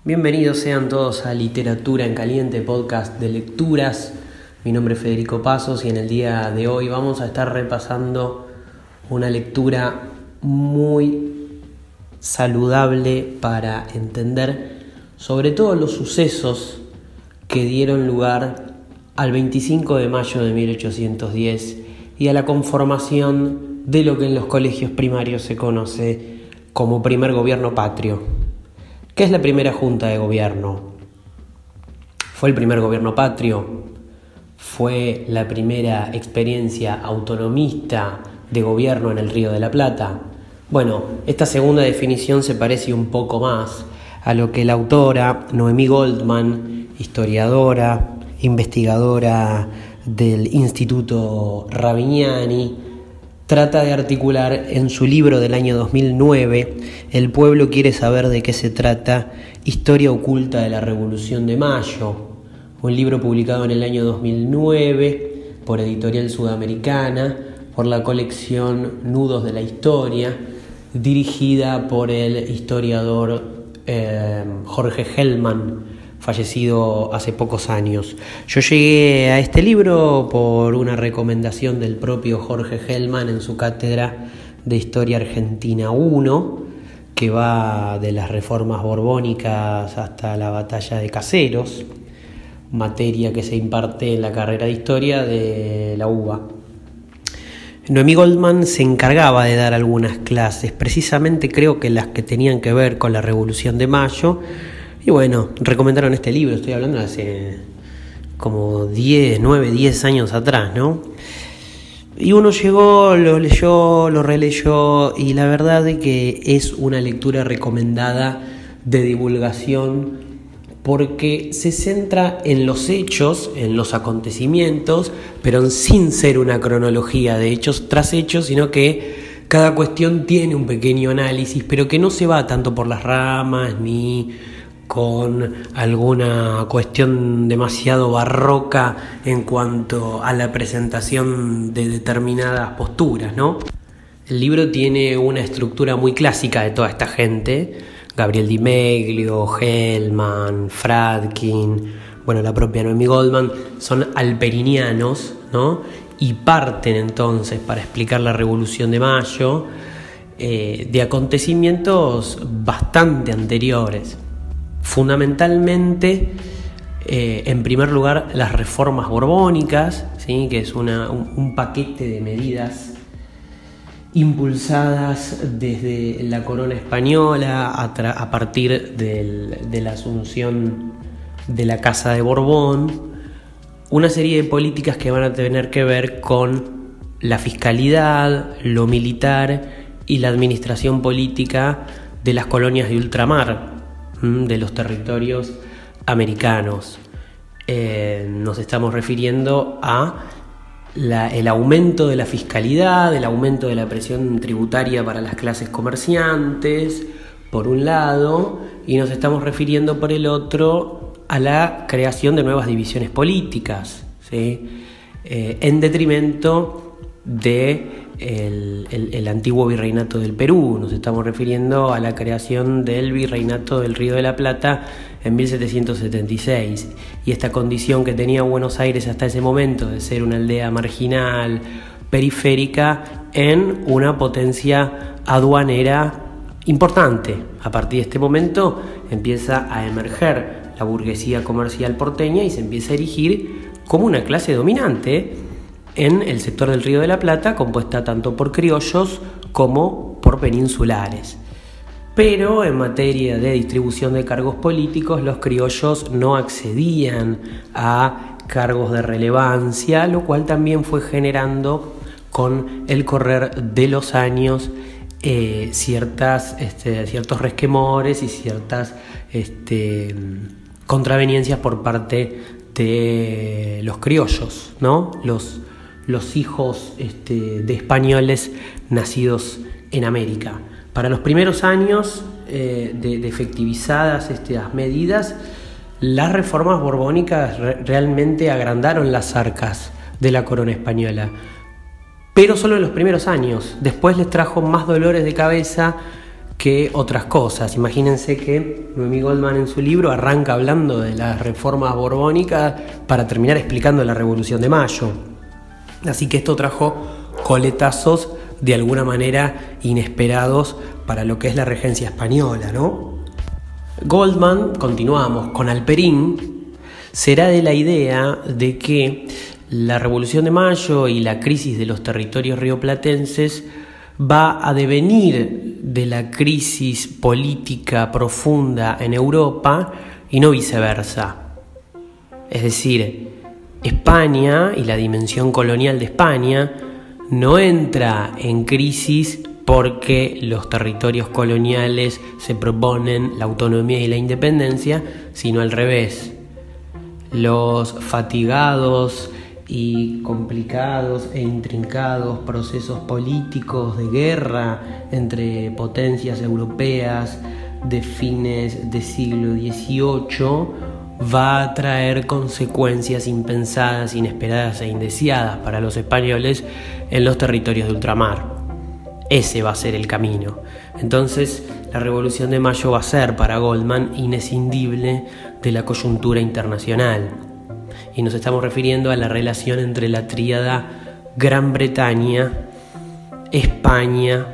Bienvenidos sean todos a Literatura en Caliente, podcast de lecturas. Mi nombre es Federico Pasos y en el día de hoy vamos a estar repasando una lectura muy saludable para entender sobre todo los sucesos que dieron lugar al 25 de mayo de 1810 y a la conformación de lo que en los colegios primarios se conoce como primer gobierno patrio. ¿Qué es la primera junta de gobierno? ¿Fue el primer gobierno patrio? ¿Fue la primera experiencia autonomista de gobierno en el Río de la Plata? Bueno, esta segunda definición se parece un poco más a lo que la autora Noemí Goldman, historiadora, investigadora del Instituto Ravignani, trata de articular en su libro del año 2009, El pueblo quiere saber de qué se trata, Historia oculta de la Revolución de Mayo, un libro publicado en el año 2009 por Editorial Sudamericana, por la colección Nudos de la Historia, dirigida por el historiador Jorge Hellman, fallecido hace pocos años. Yo llegué a este libro por una recomendación del propio Jorge Hellman en su cátedra de Historia Argentina 1, que va de las reformas borbónicas hasta la batalla de Caseros, materia que se imparte en la carrera de Historia de la UBA. Noemí Goldman se encargaba de dar algunas clases, precisamente creo que las que tenían que ver con la Revolución de Mayo. Y bueno, recomendaron este libro, estoy hablando de hace como 9, 10 años atrás, ¿no? Y uno llegó, lo leyó, lo releyó y la verdad es que es una lectura recomendada de divulgación porque se centra en los hechos, en los acontecimientos, pero sin ser una cronología de hechos tras hechos, sino que cada cuestión tiene un pequeño análisis, pero que no se va tanto por las ramas ni con alguna cuestión demasiado barroca en cuanto a la presentación de determinadas posturas, ¿no? El libro tiene una estructura muy clásica de toda esta gente, Gabriel Di Meglio, Hellman, Fradkin, bueno, la propia Noemí Goldman, son alperinianos, ¿no? Y parten entonces para explicar la Revolución de Mayo de acontecimientos bastante anteriores. Fundamentalmente, en primer lugar, las reformas borbónicas, ¿sí? Que es un paquete de medidas impulsadas desde la corona española a partir de la asunción de la Casa de Borbón, una serie de políticas que van a tener que ver con la fiscalidad, lo militar y la administración política de las colonias de ultramar, de los territorios americanos. Nos estamos refiriendo a el aumento de la fiscalidad, el aumento de la presión tributaria para las clases comerciantes, por un lado, y nos estamos refiriendo por el otro a la creación de nuevas divisiones políticas, ¿sí? En detrimento de el antiguo virreinato del Perú. Nos estamos refiriendo a la creación del virreinato del Río de la Plata en 1776 y esta condición que tenía Buenos Aires hasta ese momento de ser una aldea marginal, periférica, en una potencia aduanera importante. A partir de este momento empieza a emerger la burguesía comercial porteña y se empieza a erigir como una clase dominante en el sector del Río de la Plata, compuesta tanto por criollos como por peninsulares. Pero en materia de distribución de cargos políticos, los criollos no accedían a cargos de relevancia, lo cual también fue generando con el correr de los años ciertos resquemores y ciertas contraveniencias por parte de los criollos, ¿no? Los hijos de españoles nacidos en América. Para los primeros años de efectivizadas estas medidas, las reformas borbónicas realmente agrandaron las arcas de la corona española, pero solo en los primeros años. Después les trajo más dolores de cabeza que otras cosas. Imagínense que Noemí Goldman en su libro arranca hablando de las reformas borbónicas para terminar explicando la Revolución de Mayo. Así que esto trajo coletazos de alguna manera inesperados para lo que es la regencia española, ¿no? Goldman, continuamos, con Halperin, será de la idea de que la Revolución de Mayo y la crisis de los territorios rioplatenses va a devenir de la crisis política profunda en Europa y no viceversa. Es decir, España y la dimensión colonial de España no entra en crisis porque los territorios coloniales se proponen la autonomía y la independencia, sino al revés. Los fatigados y complicados e intrincados procesos políticos de guerra entre potencias europeas de fines del siglo XVIII va a traer consecuencias impensadas, inesperadas e indeseadas para los españoles en los territorios de ultramar. Ese va a ser el camino. Entonces, la Revolución de Mayo va a ser para Goldman inescindible de la coyuntura internacional. Y nos estamos refiriendo a la relación entre la tríada Gran Bretaña, España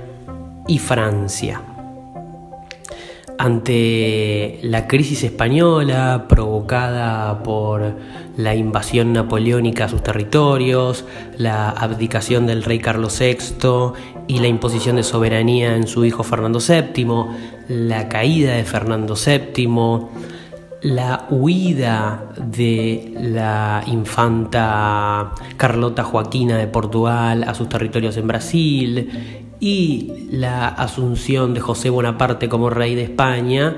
y Francia. Ante la crisis española provocada por la invasión napoleónica a sus territorios, la abdicación del rey Carlos VI y la imposición de soberanía en su hijo Fernando VII, la caída de Fernando VII, la huida de la infanta Carlota Joaquina de Portugal a sus territorios en Brasil y la asunción de José Bonaparte como rey de España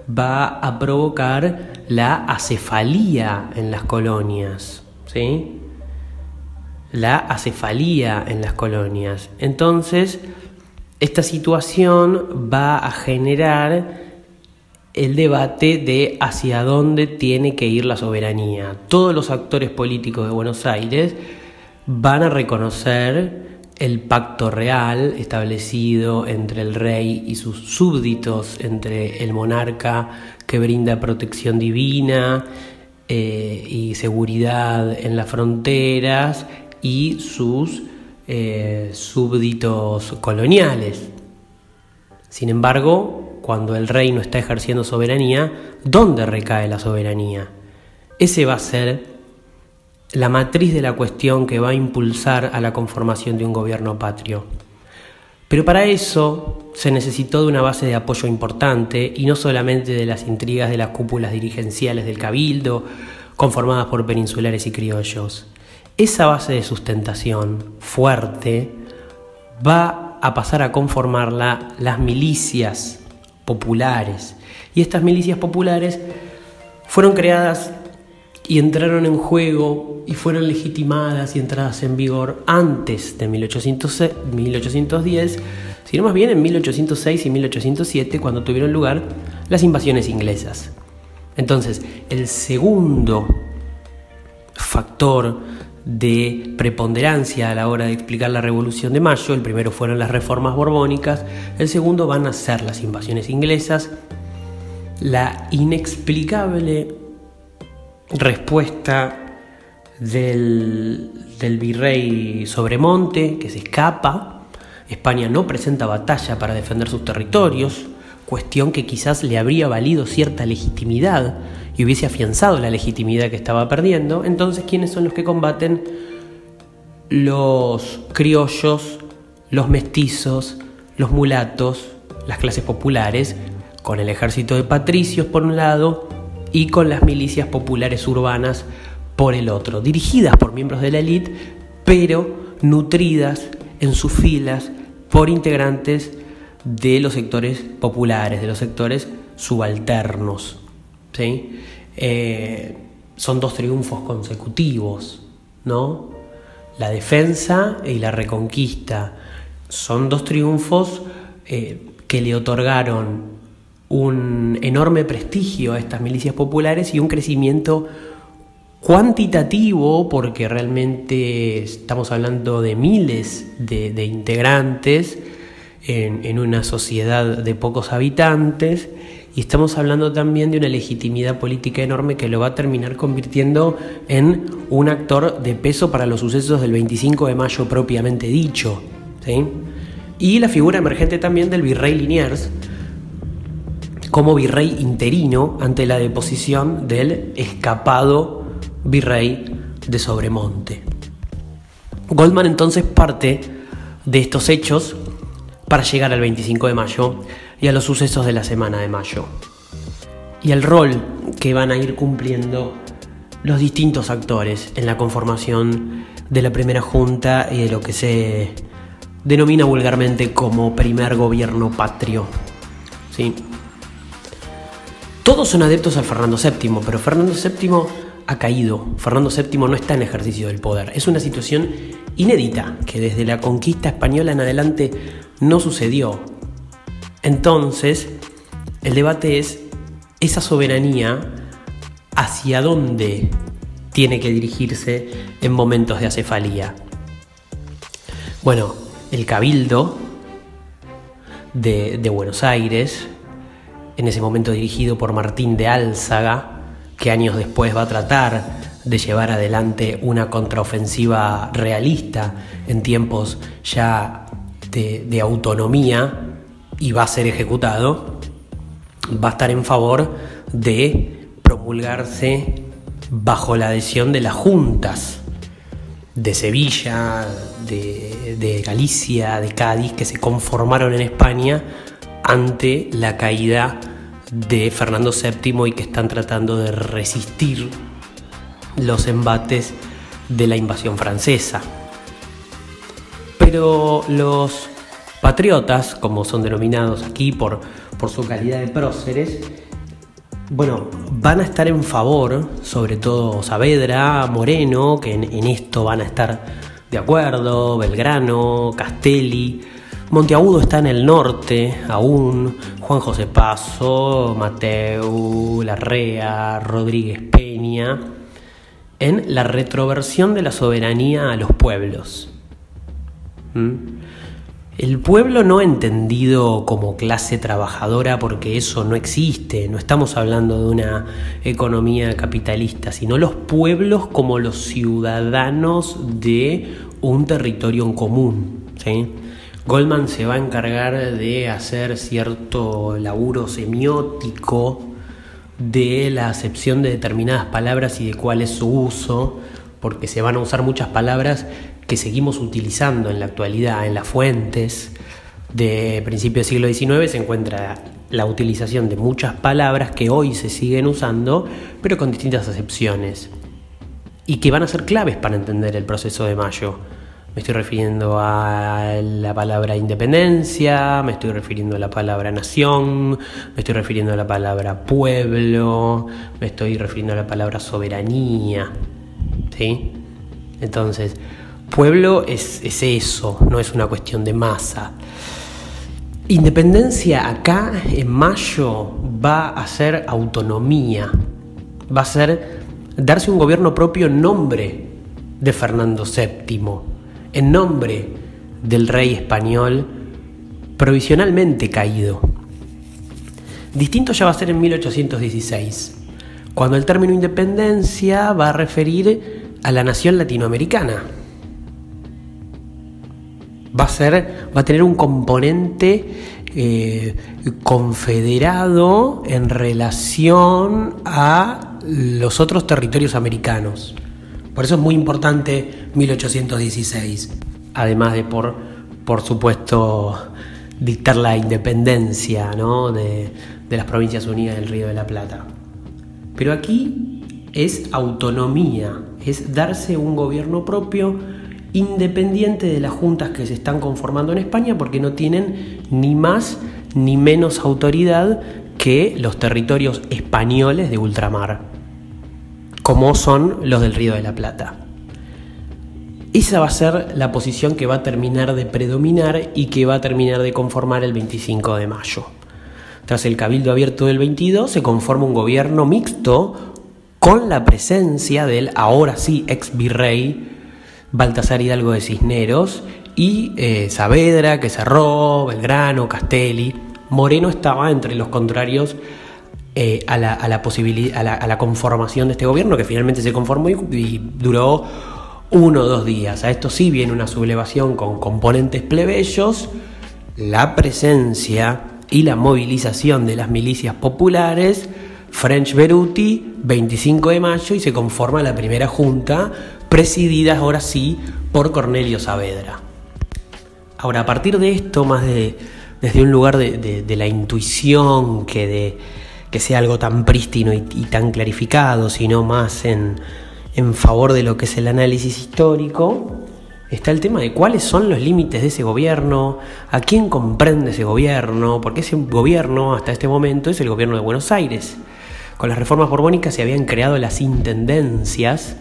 va a provocar la acefalía en las colonias, ¿sí? La acefalía en las colonias. Entonces, esta situación va a generar el debate de hacia dónde tiene que ir la soberanía. Todos los actores políticos de Buenos Aires van a reconocer el pacto real establecido entre el rey y sus súbditos, entre el monarca que brinda protección divina y seguridad en las fronteras y sus súbditos coloniales. Sin embargo, cuando el rey no está ejerciendo soberanía, ¿dónde recae la soberanía? Ese va a ser la matriz de la cuestión que va a impulsar a la conformación de un gobierno patrio. Pero para eso se necesitó de una base de apoyo importante y no solamente de las intrigas de las cúpulas dirigenciales del cabildo, conformadas por peninsulares y criollos. Esa base de sustentación fuerte va a pasar a conformarla las milicias populares. Y estas milicias populares fueron creadas y entraron en juego y fueron legitimadas y entradas en vigor antes de 1810, sino más bien en 1806 y 1807, cuando tuvieron lugar las invasiones inglesas. Entonces, el segundo factor de preponderancia a la hora de explicar la Revolución de Mayo, el primero fueron las reformas borbónicas, el segundo van a ser las invasiones inglesas, la inexplicable respuesta del virrey Sobremonte, que se escapa. España no presenta batalla para defender sus territorios, cuestión que quizás le habría valido cierta legitimidad y hubiese afianzado la legitimidad que estaba perdiendo. Entonces, ¿quiénes son los que combaten? Los criollos, los mestizos, los mulatos, las clases populares, con el ejército de patricios por un lado y con las milicias populares urbanas por el otro, dirigidas por miembros de la élite, pero nutridas en sus filas por integrantes de los sectores populares, de los sectores subalternos, ¿sí? Son dos triunfos consecutivos, ¿no? La defensa y la reconquista son dos triunfos que le otorgaron un enorme prestigio a estas milicias populares y un crecimiento cuantitativo, porque realmente estamos hablando de miles de integrantes en una sociedad de pocos habitantes, y estamos hablando también de una legitimidad política enorme que lo va a terminar convirtiendo en un actor de peso para los sucesos del 25 de mayo propiamente dicho, ¿sí? Y la figura emergente también del virrey Liniers como virrey interino ante la deposición del escapado virrey de Sobremonte. Goldman entonces parte de estos hechos para llegar al 25 de mayo y a los sucesos de la semana de mayo, y el rol que van a ir cumpliendo los distintos actores en la conformación de la primera junta y de lo que se denomina vulgarmente como primer gobierno patrio, ¿sí? Todos son adeptos al Fernando VII, pero Fernando VII ha caído. Fernando VII no está en ejercicio del poder. Es una situación inédita que desde la conquista española en adelante no sucedió. Entonces, el debate es esa soberanía hacia dónde tiene que dirigirse en momentos de acefalía. Bueno, el Cabildo de Buenos Aires, en ese momento dirigido por Martín de Álzaga, que años después va a tratar de llevar adelante una contraofensiva realista en tiempos ya de autonomía, y va a ser ejecutado, va a estar en favor de promulgarse bajo la adhesión de las juntas de Sevilla, de Galicia, de Cádiz, que se conformaron en España ante la caída de Fernando VII y que están tratando de resistir los embates de la invasión francesa. Pero los patriotas, como son denominados aquí por su calidad de próceres, bueno, van a estar en favor, sobre todo Saavedra, Moreno, que en esto van a estar de acuerdo, Belgrano, Castelli. Monteagudo está en el norte aún, Juan José Paso, Mateu, Larrea, Rodríguez Peña, en la retroversión de la soberanía a los pueblos. El pueblo no entendido como clase trabajadora, porque eso no existe, no estamos hablando de una economía capitalista, sino los pueblos como los ciudadanos de un territorio en común, ¿sí? Goldman se va a encargar de hacer cierto laburo semiótico de la acepción de determinadas palabras y de cuál es su uso, porque se van a usar muchas palabras que seguimos utilizando en la actualidad. En las fuentes de principios del siglo XIX se encuentra la utilización de muchas palabras que hoy se siguen usando, pero con distintas acepciones, y que van a ser claves para entender el proceso de mayo. Me estoy refiriendo a la palabra independencia, me estoy refiriendo a la palabra nación, me estoy refiriendo a la palabra pueblo, me estoy refiriendo a la palabra soberanía, ¿sí? Entonces, pueblo es eso, no es una cuestión de masa. Independencia acá en mayo va a ser autonomía, va a ser darse un gobierno propio en nombre de Fernando VII, en nombre del rey español provisionalmente caído. Distinto ya va a ser en 1816, cuando el término independencia va a referir a la nación latinoamericana. Va a tener un componente confederado en relación a los otros territorios americanos. Por eso es muy importante 1816, además de por supuesto dictar la independencia, ¿no?, de las Provincias Unidas del Río de la Plata. Pero aquí es autonomía, es darse un gobierno propio independiente de las juntas que se están conformando en España, porque no tienen ni más ni menos autoridad que los territorios españoles de ultramar, como son los del Río de la Plata. Esa va a ser la posición que va a terminar de predominar y que va a terminar de conformar el 25 de mayo. Tras el Cabildo Abierto del 22 se conforma un gobierno mixto con la presencia del ahora sí ex virrey Baltasar Hidalgo de Cisneros y Saavedra, que cerró, Belgrano, Castelli. Moreno estaba entre los contrarios a la conformación de este gobierno, que finalmente se conformó y duró 1 o 2 días. A esto sí viene una sublevación con componentes plebeyos, la presencia y la movilización de las milicias populares, French Beruti, 25 de mayo, y se conforma la primera junta, presidida ahora sí por Cornelio Saavedra. Ahora, a partir de esto, más desde un lugar de la intuición que sea algo tan prístino y tan clarificado, sino más en favor de lo que es el análisis histórico, está el tema de cuáles son los límites de ese gobierno, a quién comprende ese gobierno, porque ese gobierno hasta este momento es el gobierno de Buenos Aires. Con las reformas borbónicas se habían creado las intendencias,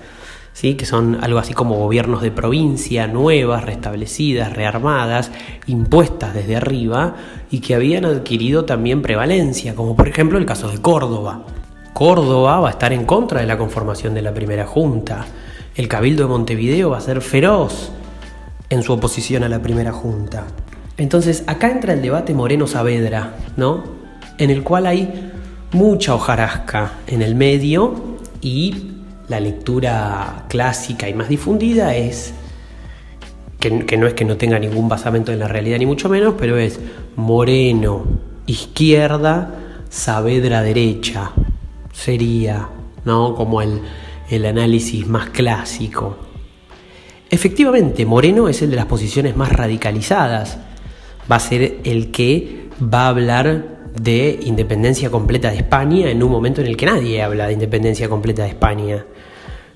¿sí?, que son algo así como gobiernos de provincia, nuevas, restablecidas, rearmadas, impuestas desde arriba, y que habían adquirido también prevalencia, como por ejemplo el caso de Córdoba. Córdoba va a estar en contra de la conformación de la primera junta. El Cabildo de Montevideo va a ser feroz en su oposición a la primera junta. Entonces acá entra el debate Moreno-Saavedra, ¿no?, en el cual hay mucha hojarasca en el medio, y la lectura clásica y más difundida es que no es que no tenga ningún basamento en la realidad ni mucho menos, pero es Moreno izquierda, Saavedra derecha. Sería, ¿no?, como el análisis más clásico. Efectivamente, Moreno es el de las posiciones más radicalizadas. Va a ser el que va a hablar de independencia completa de España en un momento en el que nadie habla de independencia completa de España.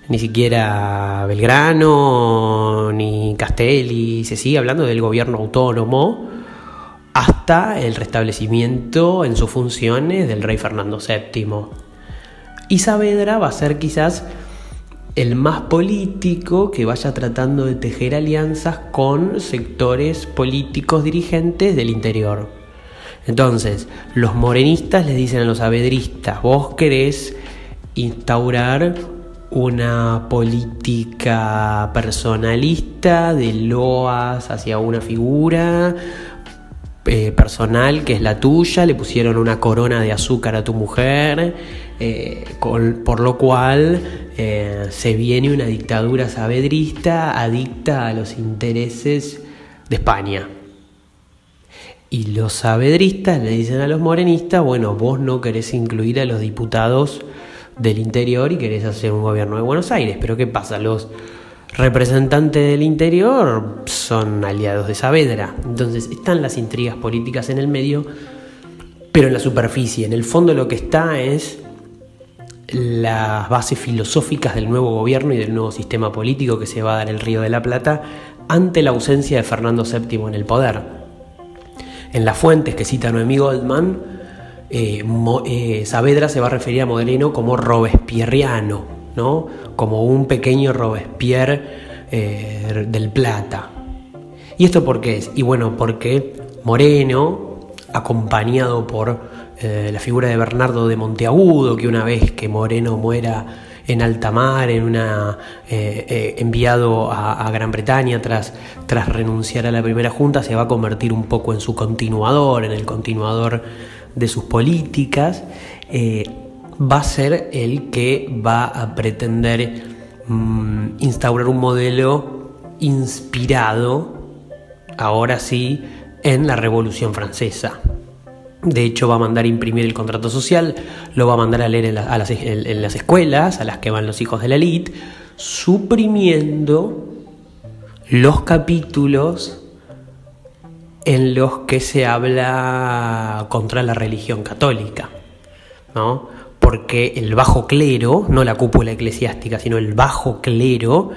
Ni siquiera Belgrano ni Castelli. Se sigue hablando del gobierno autónomo hasta el restablecimiento en sus funciones del rey Fernando VII. Y Saavedra va a ser quizás el más político, que vaya tratando de tejer alianzas con sectores políticos dirigentes del interior. Entonces, los morenistas les dicen a los saavedristas: vos querés instaurar una política personalista de loas hacia una figura personal que es la tuya, le pusieron una corona de azúcar a tu mujer, por lo cual se viene una dictadura saavedrista adicta a los intereses de España. Y los saavedristas le dicen a los morenistas: bueno, vos no querés incluir a los diputados del interior y querés hacer un gobierno de Buenos Aires. Pero ¿qué pasa? Los representantes del interior son aliados de Saavedra. Entonces están las intrigas políticas en el medio, pero en la superficie. En el fondo lo que está es las bases filosóficas del nuevo gobierno y del nuevo sistema político que se va a dar en el Río de la Plata ante la ausencia de Fernando VII en el poder. En las fuentes que cita Noemí Goldman, Saavedra se va a referir a Moreno como robespierriano, ¿no?, como un pequeño Robespierre del Plata. ¿Y esto por qué es? Y bueno, porque Moreno, acompañado por la figura de Bernardo de Monteagudo, que una vez que Moreno muera en alta mar, enviado a Gran Bretaña tras renunciar a la primera junta, se va a convertir un poco en su continuador, en el continuador de sus políticas. Va a ser el que va a pretender instaurar un modelo inspirado, ahora sí, en la Revolución Francesa. De hecho, va a mandar a imprimir el contrato social, lo va a mandar a leer en las escuelas a las que van los hijos de la élite, suprimiendo los capítulos en los que se habla contra la religión católica, ¿no? Porque el bajo clero, no la cúpula eclesiástica, sino el bajo clero,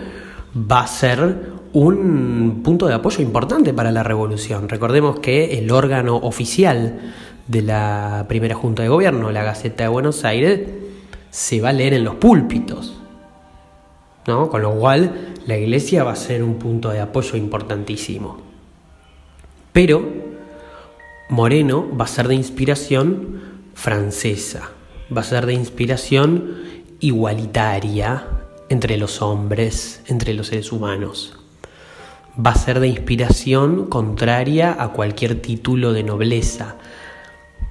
va a ser un punto de apoyo importante para la revolución. Recordemos que el órgano oficial de la primera junta de gobierno, la Gaceta de Buenos Aires, se va a leer en los púlpitos, ¿no? Con lo cual la iglesia va a ser un punto de apoyo importantísimo. Pero Moreno va a ser de inspiración francesa, va a ser de inspiración igualitaria entre los hombres, entre los seres humanos. va a ser de inspiración contraria a cualquier título de nobleza.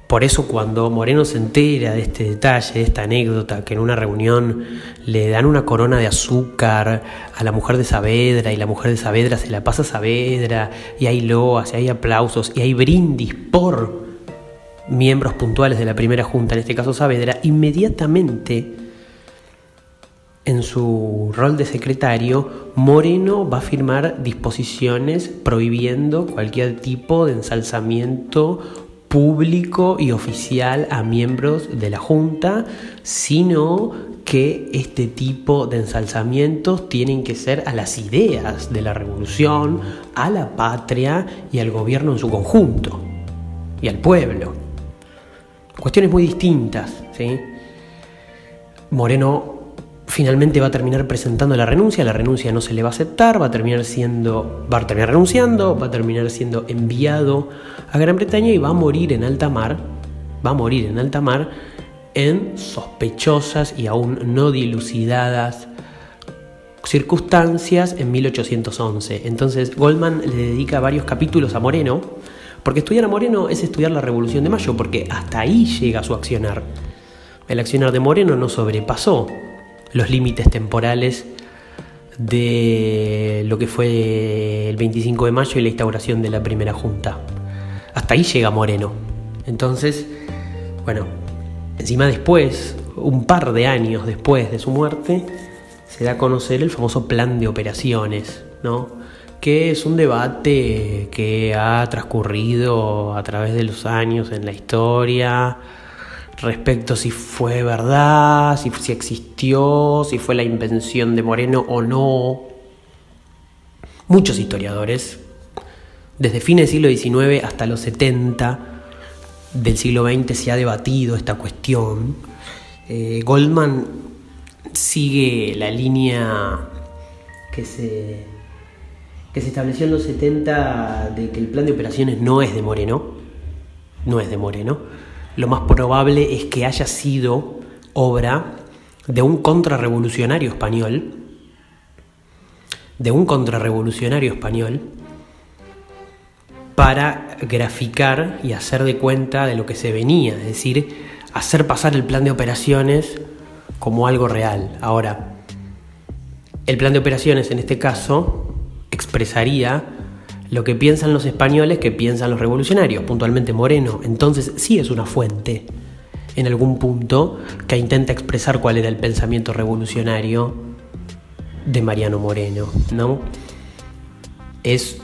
Por eso cuando Moreno se entera de este detalle, de esta anécdota, que en una reunión le dan una corona de azúcar a la mujer de Saavedra y la mujer de Saavedra se la pasa a Saavedra y hay loas y hay aplausos y hay brindis por miembros puntuales de la primera junta, en este caso Saavedra, inmediatamente en su rol de secretario, Moreno va a firmar disposiciones prohibiendo cualquier tipo de ensalzamiento público y oficial a miembros de la Junta, sino que este tipo de ensalzamientos tienen que ser a las ideas de la revolución, a la patria y al gobierno en su conjunto, y al pueblo. Cuestiones muy distintas, ¿sí? Moreno finalmente va a terminar presentando la renuncia no se le va a aceptar, va a terminar renunciando, va a terminar siendo enviado a Gran Bretaña y va a morir en alta mar en sospechosas y aún no dilucidadas circunstancias en 1811. Entonces Goldman le dedica varios capítulos a Moreno, porque estudiar a Moreno es estudiar la Revolución de Mayo, porque hasta ahí llega su accionar. El accionar de Moreno no sobrepasó los límites temporales de lo que fue el 25 de mayo y la instauración de la primera junta. Hasta ahí llega Moreno. Entonces, bueno, encima después, un par de años después de su muerte, se da a conocer el famoso plan de operaciones, ¿no? Que es un debate que ha transcurrido a través de los años en la historia, respecto si fue verdad, si existió, si fue la invención de Moreno o no. Muchos historiadores, desde fines del siglo XIX hasta los 70 del siglo XX, se ha debatido esta cuestión. Goldman sigue la línea que se estableció en los 70 de que el plan de operaciones no es de Moreno. Lo más probable es que haya sido obra de un contrarrevolucionario español, para graficar y hacer de cuenta de lo que se venía, es decir, hacer pasar el plan de operaciones como algo real. Ahora, el plan de operaciones en este caso expresaría lo que piensan los españoles, que piensan los revolucionarios, puntualmente Moreno. Entonces sí es una fuente, en algún punto, que intenta expresar cuál era el pensamiento revolucionario de Mariano Moreno, ¿no? Es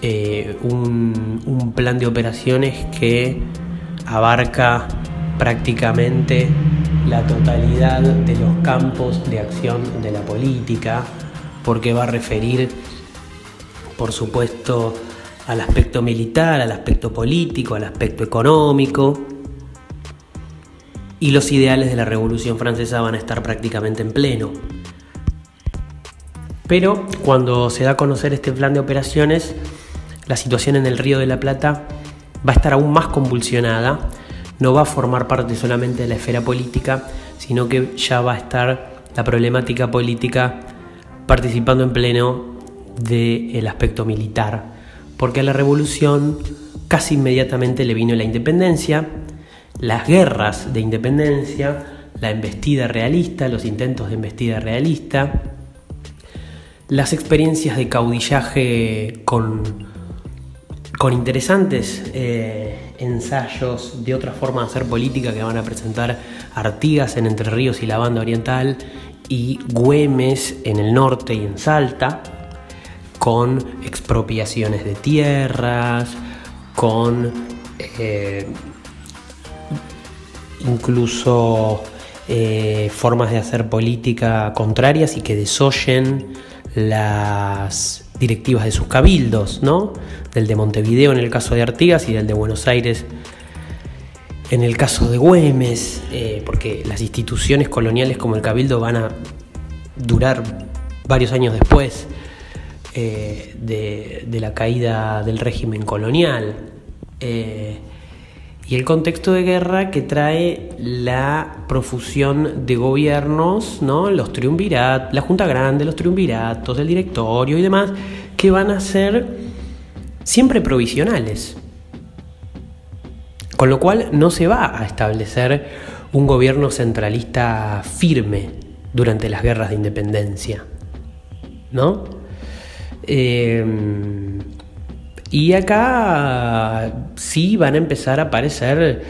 un plan de operaciones que abarca prácticamente la totalidad de los campos de acción de la política, porque va a referir, por supuesto, al aspecto militar, al aspecto político, al aspecto económico, y los ideales de la Revolución Francesa van a estar prácticamente en pleno. Pero cuando se da a conocer este plan de operaciones, la situación en el Río de la Plata va a estar aún más convulsionada, no va a formar parte solamente de la esfera política, sino que ya va a estar la problemática política participando en pleno del aspecto militar, porque a la revolución casi inmediatamente le vino la independencia, las guerras de independencia, la embestida realista, los intentos de embestida realista, las experiencias de caudillaje con interesantes ensayos de otra forma de hacer política que van a presentar Artigas en Entre Ríos y la Banda Oriental, y Güemes en el norte y en Salta, con expropiaciones de tierras, con incluso formas de hacer política contrarias y que desoyen las directivas de sus cabildos, ¿no? Del de Montevideo en el caso de Artigas y del de Buenos Aires en el caso de Güemes, porque las instituciones coloniales como el cabildo van a durar varios años después de la caída del régimen colonial, y el contexto de guerra que trae la profusión de gobiernos, ¿no? Los triunviratos, la Junta Grande, los triunviratos, el directorio y demás, que van a ser siempre provisionales. Con lo cual no se va a establecer un gobierno centralista firme durante las guerras de independencia, ¿no? Y acá sí van a empezar a aparecer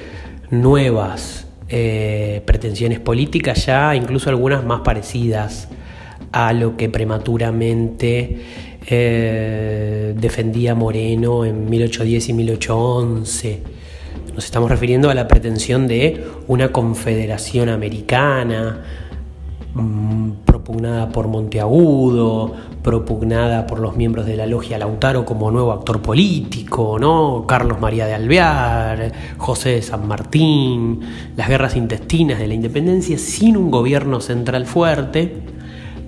nuevas pretensiones políticas, ya incluso algunas más parecidas a lo que prematuramente defendía Moreno en 1810 y 1811. Nos estamos refiriendo a la pretensión de una confederación americana, propugnada por Monteagudo, propugnada por los miembros de la Logia Lautaro como nuevo actor político, ¿no? Carlos María de Alvear, José de San Martín, las guerras intestinas de la independencia, sin un gobierno central fuerte,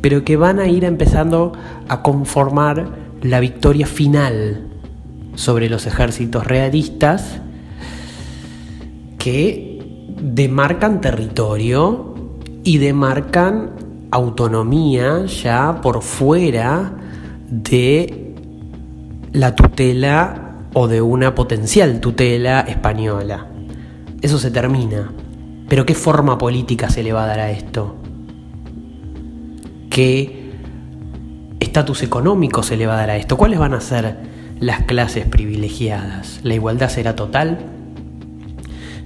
pero que van a ir empezando a conformar la victoria final sobre los ejércitos realistas, que demarcan territorio y demarcan autonomía ya por fuera de la tutela o de una potencial tutela española. Eso se termina. Pero ¿qué forma política se le va a dar a esto? ¿Qué estatus económico se le va a dar a esto? ¿Cuáles van a ser las clases privilegiadas? ¿La igualdad será total?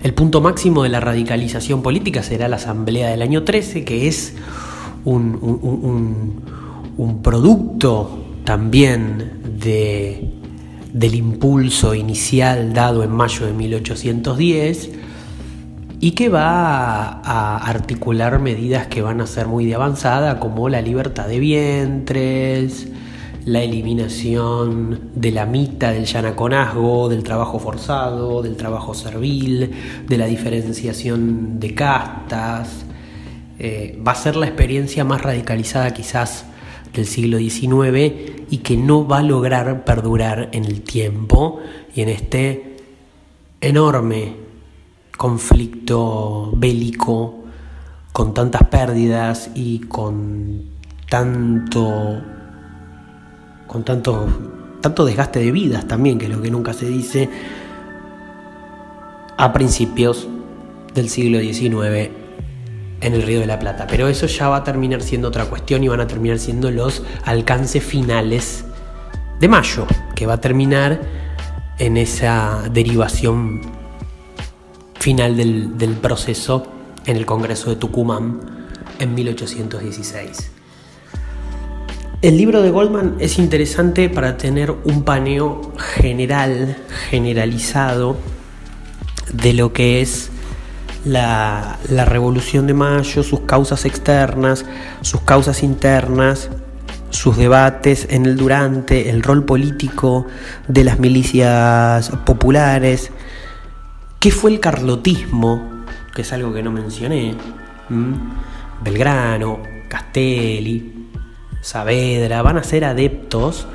El punto máximo de la radicalización política será la Asamblea del año 13, que es un producto también del impulso inicial dado en mayo de 1810 y que va a articular medidas que van a ser muy de avanzada, como la libertad de vientres, la eliminación de la mita, del yanaconazgo, del trabajo forzado, del trabajo servil, de la diferenciación de castas. Va a ser la experiencia más radicalizada quizás del siglo XIX y que no va a lograr perdurar en el tiempo y en este enorme conflicto bélico con tantas pérdidas y con tanto desgaste de vidas también, que es lo que nunca se dice, a principios del siglo XIX en el Río de la Plata. Pero eso ya va a terminar siendo otra cuestión y van a terminar siendo los alcances finales de Mayo, que va a terminar en esa derivación final del proceso en el Congreso de Tucumán en 1816. El libro de Goldman es interesante para tener un paneo generalizado de lo que es la Revolución de Mayo, sus causas externas, sus causas internas, sus debates en el durante, el rol político de las milicias populares. ¿Qué fue el carlotismo? Que es algo que no mencioné. Belgrano, Castelli, Saavedra van a ser adeptos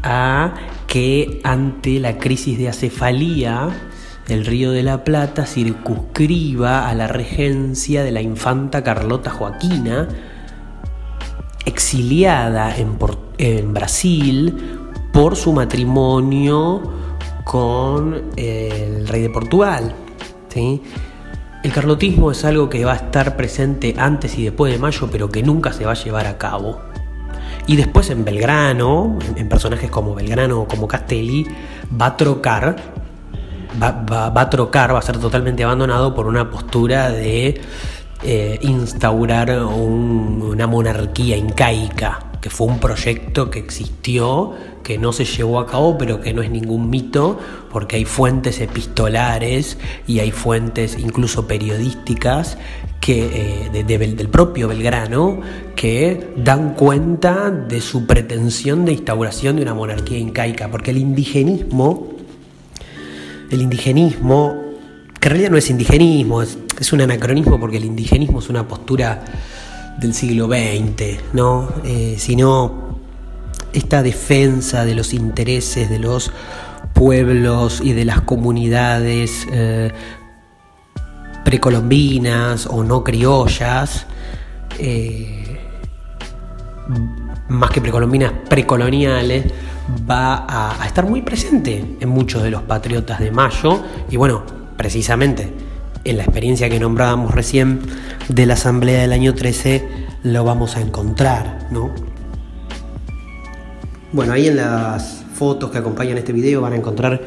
a que ante la crisis de acefalía el Río de la Plata circunscriba a la regencia de la infanta Carlota Joaquina, exiliada en Brasil por su matrimonio con el rey de Portugal, ¿sí? El carlotismo es algo que va a estar presente antes y después de Mayo, pero que nunca se va a llevar a cabo. Y después en Belgrano, en personajes como Belgrano o como Castelli, va a ser totalmente abandonado por una postura de instaurar una monarquía incaica, que fue un proyecto que existió, que no se llevó a cabo, pero que no es ningún mito, porque hay fuentes epistolares y hay fuentes incluso periodísticas del propio Belgrano que dan cuenta de su pretensión de instauración de una monarquía incaica, porque el indigenismo, que en realidad no es indigenismo, es un anacronismo, porque el indigenismo es una postura del siglo XX, ¿no? Sino esta defensa de los intereses de los pueblos y de las comunidades precolombinas o no criollas, más que precolombinas, precoloniales, va a estar muy presente en muchos de los patriotas de Mayo. Y bueno, precisamente en la experiencia que nombrábamos recién de la asamblea del año 13 lo vamos a encontrar, ¿no? Bueno, ahí en las fotos que acompañan este video van a encontrar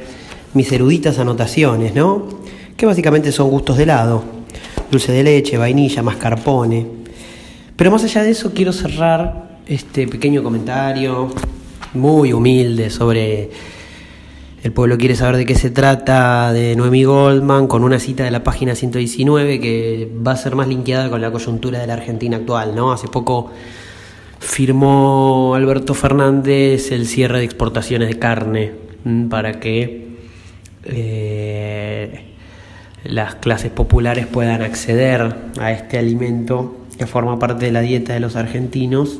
mis eruditas anotaciones, ¿no? Que básicamente son gustos de helado: dulce de leche, vainilla, mascarpone. Pero más allá de eso, quiero cerrar este pequeño comentario muy humilde sobre El pueblo quiere saber de qué se trata, de Noemí Goldman, con una cita de la página 119 que va a ser más linkeada con la coyuntura de la Argentina actual, ¿no? Hace poco firmó Alberto Fernández el cierre de exportaciones de carne para que las clases populares puedan acceder a este alimento que forma parte de la dieta de los argentinos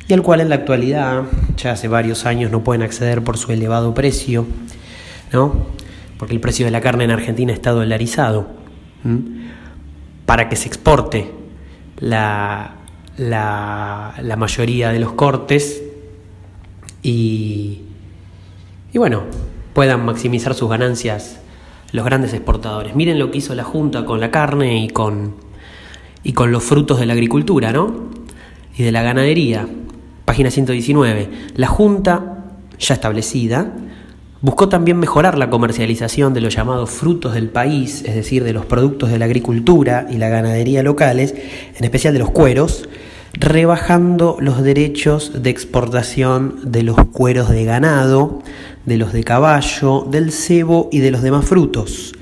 y al cual en la actualidad, ya hace varios años, no pueden acceder por su elevado precio, ¿no? Porque el precio de la carne en Argentina está dolarizado. Para que se exporte la mayoría de los cortes y bueno, puedan maximizar sus ganancias los grandes exportadores. Miren lo que hizo la Junta con la carne y con los frutos de la agricultura, ¿no? Y de la ganadería. Página 119. La Junta, ya establecida, buscó también mejorar la comercialización de los llamados frutos del país, es decir, de los productos de la agricultura y la ganadería locales, en especial de los cueros, rebajando los derechos de exportación de los cueros de ganado, de los de caballo, del cebo y de los demás frutos.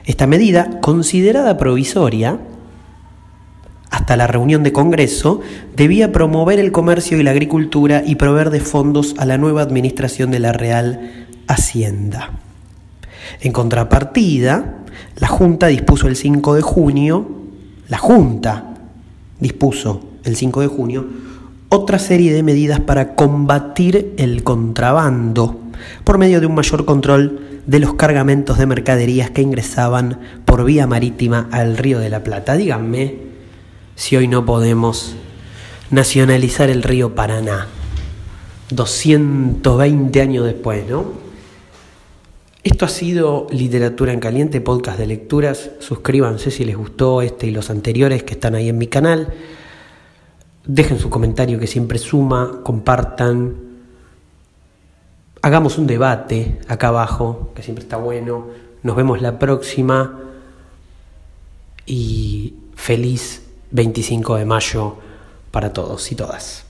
Esta medida, considerada provisoria hasta la reunión de Congreso, debía promover el comercio y la agricultura y proveer de fondos a la nueva administración de la Real Hacienda. En contrapartida, la Junta dispuso el 5 de junio, otra serie de medidas para combatir el contrabando por medio de un mayor control de los cargamentos de mercaderías que ingresaban por vía marítima al Río de la Plata. Díganme si hoy no podemos nacionalizar el río Paraná, 220 años después, ¿no? Esto ha sido Literatura en Caliente, podcast de lecturas. Suscríbanse si les gustó este y los anteriores que están ahí en mi canal. Dejen su comentario que siempre suma, compartan. Hagamos un debate acá abajo, que siempre está bueno. Nos vemos la próxima y feliz 25 de mayo para todos y todas.